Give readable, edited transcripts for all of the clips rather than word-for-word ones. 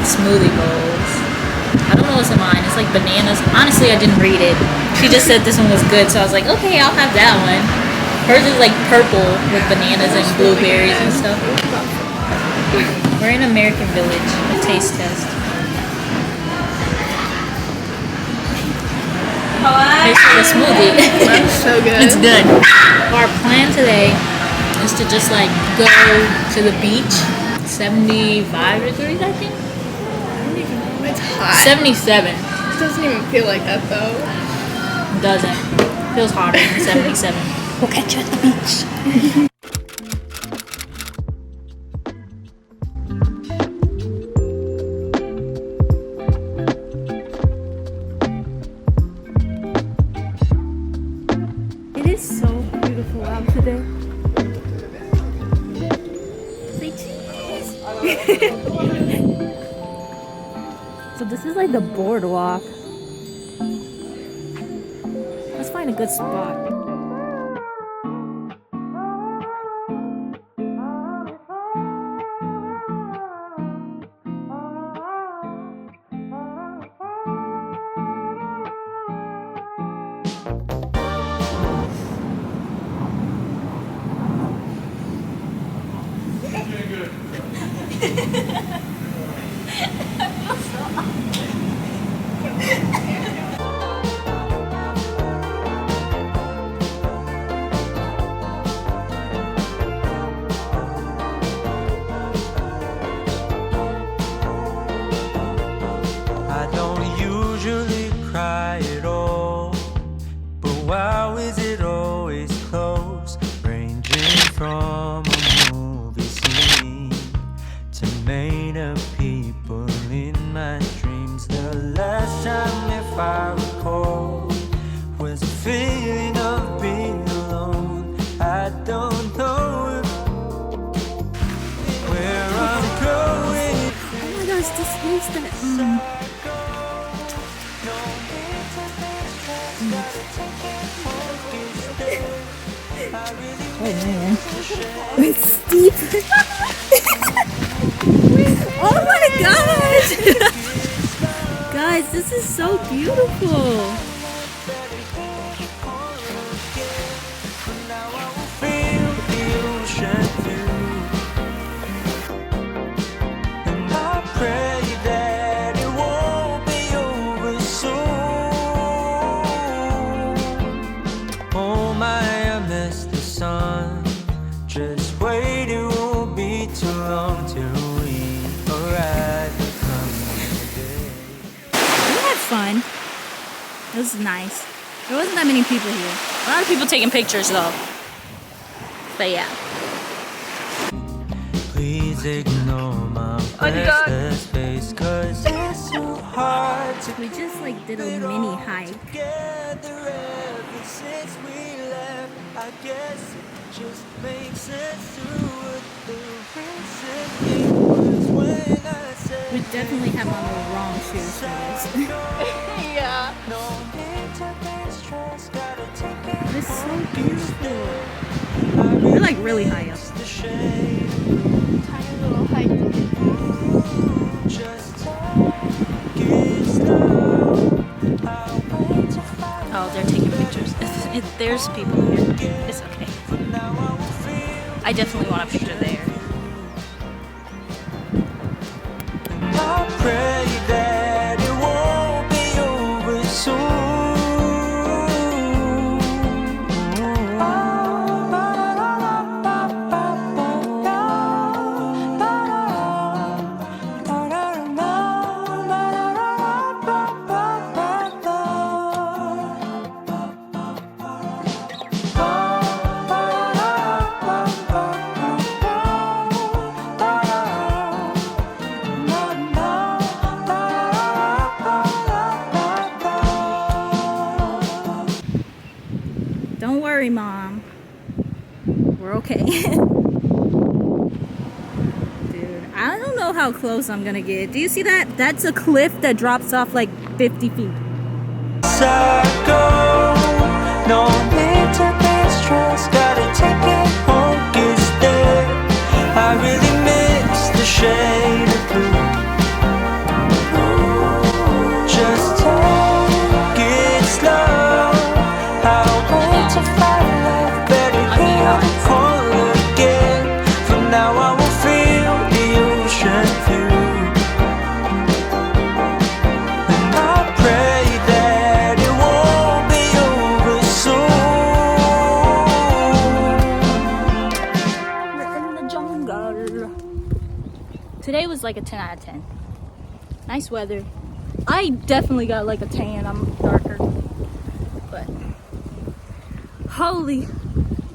smoothie bowls. I don't know what's in mine. It's like bananas. Honestly, I didn't read it. She just said this one was good, so I was like, okay, I'll have that one. Hers is like purple with bananas and blueberries and stuff. We're in American Village, a taste test. Here's the smoothie. That's so good. It's good. Our plan today is to just like go to the beach. 75 degrees, I think. It's hot. 77. It doesn't even feel like that though. Doesn't. Feels hotter than 77. We'll catch you at the beach. It is so beautiful out today. Say cheese. So this is like the boardwalk. Let's find a good spot. I don't usually cry at all, but wow, is it always close, ranging from a movie scene to made up people in my dreams. The last time, if I recall, was a feeling of being alone. I don't know where I'm going. Oh my gosh, this is that. Oh man, it's steep. Oh my gosh, guys, this is so beautiful. Just wait, it won't be too long till we arrive. We had fun. It was nice. There wasn't that many people here. A lot of people taking pictures though. But yeah. Please ignore my restless face, 'cause it's so hard to We just like did a mini hike. together ever since we left. I guess it just makes sense to what the reason was when I said We definitely have on the wrong shoes for this. Yeah. no need to be stressed, gotta take it. It's so beautiful. We're like really high up. The shade, Tiny little hike. just take it slow. I'll wait to find Oh, they're taking pictures. There's people here. It's okay. now I will feel. I definitely want a picture there. I pray that it won't be over soon. Don't worry, Mom. We're okay. Dude, I don't know how close I'm gonna get. Do you see that? That's a cliff that drops off like 50 feet. Psycho, no need to be stressed, gotta take it home, 'cause there I really miss the shade of blue. like a 10 out of 10. Nice weather. I definitely got like a tan. I'm darker. But holy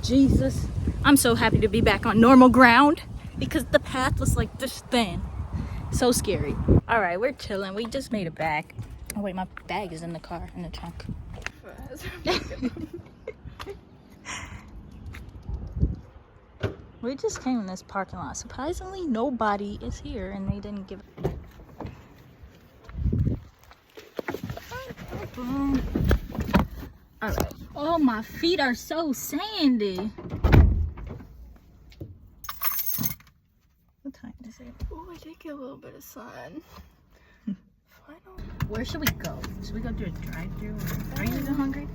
Jesus. I'm so happy to be back on normal ground because the path was like this thin. So scary. All right, we're chilling. We just made it back. Oh wait, my bag is in the car, in the trunk. We just came in this parking lot. Surprisingly, nobody is here and they didn't give it. Alright. Oh, my feet are so sandy. What time is it? Oh, I did get a little bit of sun. Final. Where should we go? Should we go through a drive-thru? Are you even hungry?